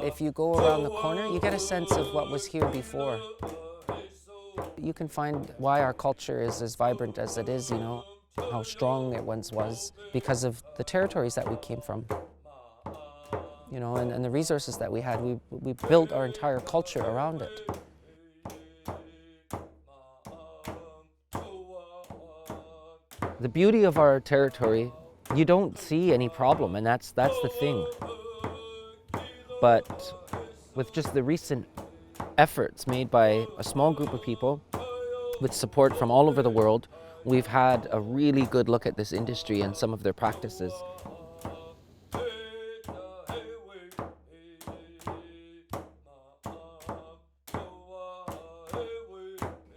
If you go around the corner, you get a sense of what was here before. You can find why our culture is as vibrant as it is, how strong it once was because of the territories that we came from. And the resources that we had, we built our entire culture around it. The beauty of our territory, you don't see any problem, and that's the thing. But with just the recent efforts made by a small group of people with support from all over the world, we've had a really good look at this industry and some of their practices.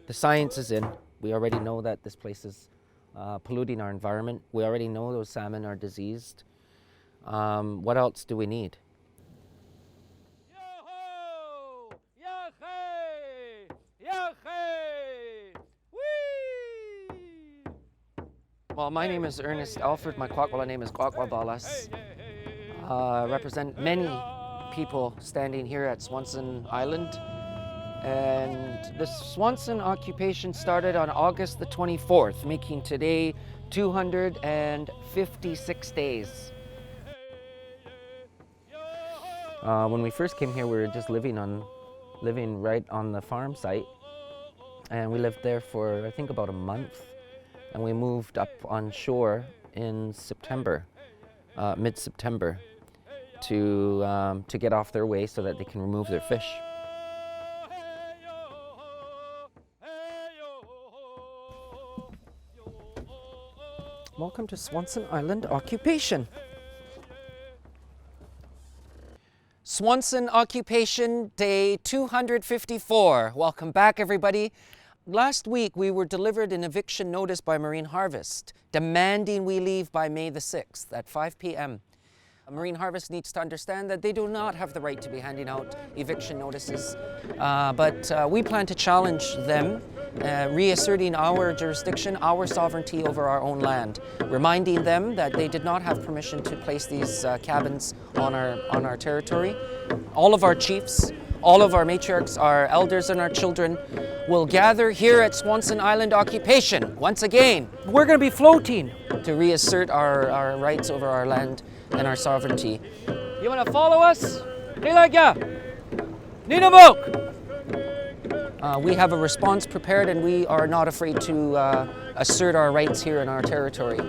The science is in. We already know that this place is polluting our environment. We already know those salmon are diseased. What else do we need? Well, my name is Ernest Alfred. My Kwakwala name is Kwakwabalas. Represent many people standing here at Swanson Island. And the Swanson occupation started on August the 24th, making today 256 days. When we first came here, we were just living right on the farm site. And we lived there for, I think, about a month. And we moved up on shore in September, mid-September, to get off their way so that they can remove their fish. Welcome to Swanson Island Occupation. Swanson Occupation Day 254. Welcome back, everybody. Last week, we were delivered an eviction notice by Marine Harvest, demanding we leave by May the 6th at 5 p.m. Marine Harvest needs to understand that they do not have the right to be handing out eviction notices, but we plan to challenge them, reasserting our jurisdiction, our sovereignty over our own land, reminding them that they did not have permission to place these cabins on our territory. All of our chiefs, all of our matriarchs, our elders, and our children will gather here at Swanson Island Occupation once again. We're going to be floating to reassert our rights over our land and our sovereignty. You want to follow us? We have a response prepared, and we are not afraid to assert our rights here in our territory.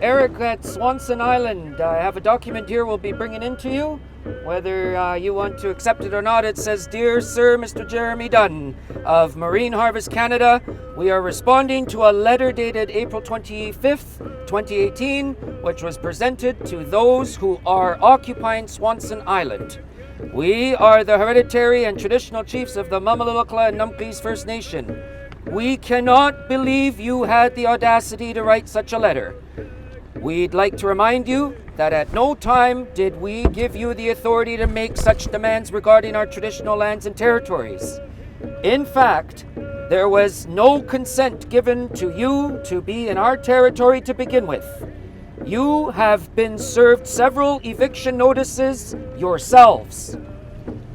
Eric at Swanson Island. I have a document here we'll be bringing in to you. Whether you want to accept it or not, it says, "Dear Sir Mr. Jeremy Dunn of Marine Harvest Canada, we are responding to a letter dated April 25th, 2018, which was presented to those who are occupying Swanson Island. We are the hereditary and traditional chiefs of the Mamalilikulla and Namgis First Nation. We cannot believe you had the audacity to write such a letter. We'd like to remind you that at no time did we give you the authority to make such demands regarding our traditional lands and territories. In fact, there was no consent given to you to be in our territory to begin with. You have been served several eviction notices yourselves.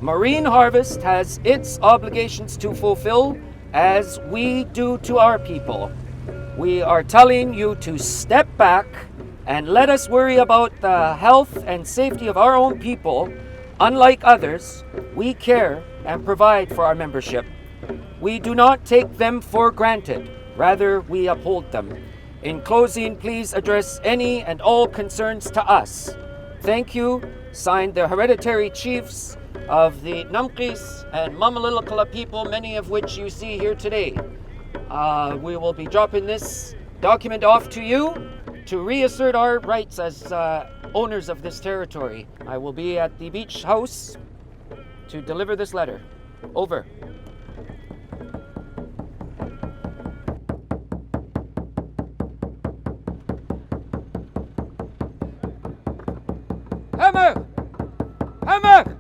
Marine Harvest has its obligations to fulfill, as we do to our people. We are telling you to step back and let us worry about the health and safety of our own people. Unlike others, we care and provide for our membership. We do not take them for granted, rather we uphold them. In closing, please address any and all concerns to us. Thank you. Signed, the Hereditary Chiefs, of the Namgis and Mamalilikulla people, many of which you see here today. We will be dropping this document off to you to reassert our rights as owners of this territory. I will be at the beach house to deliver this letter. Over. Hammer! Hammer!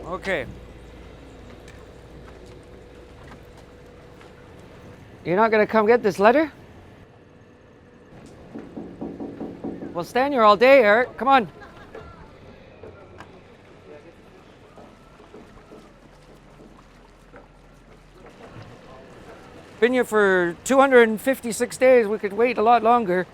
Okay. You're not gonna come get this letter? We'll stand here all day, Eric. Come on. Been here for 256 days. We could wait a lot longer.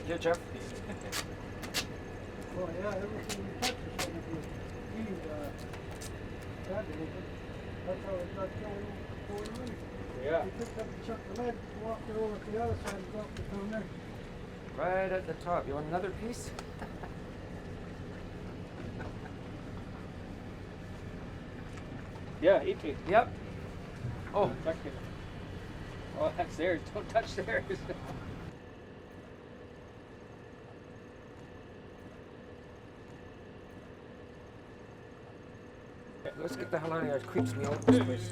Yeah, Jeff. Well, yeah, everything we touch is going to be deemed vandalism. That's how it got going away. Yeah. We picked up the chuck of lead, walked it over to the other side and dropped it down there. Right at the top. You want another piece? Yeah, eat me. Yep. Oh, Thank you. Oh, that's theirs. Don't touch theirs. let's get the hell out of here. It creeps me out this place.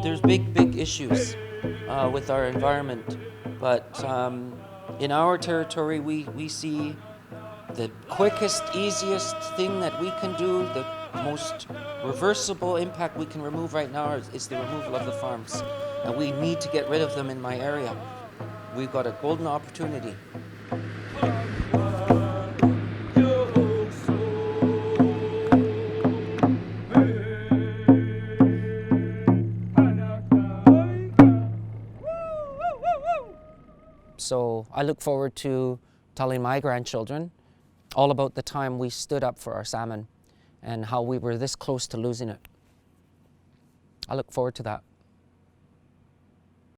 There's big issues with our environment, but in our territory we see the quickest, easiest thing that we can do, the most reversible impact we can remove right now is the removal of the farms. And we need to get rid of them in my area. We've got a golden opportunity. So I look forward to telling my grandchildren all about the time we stood up for our salmon and how we were this close to losing it. I look forward to that.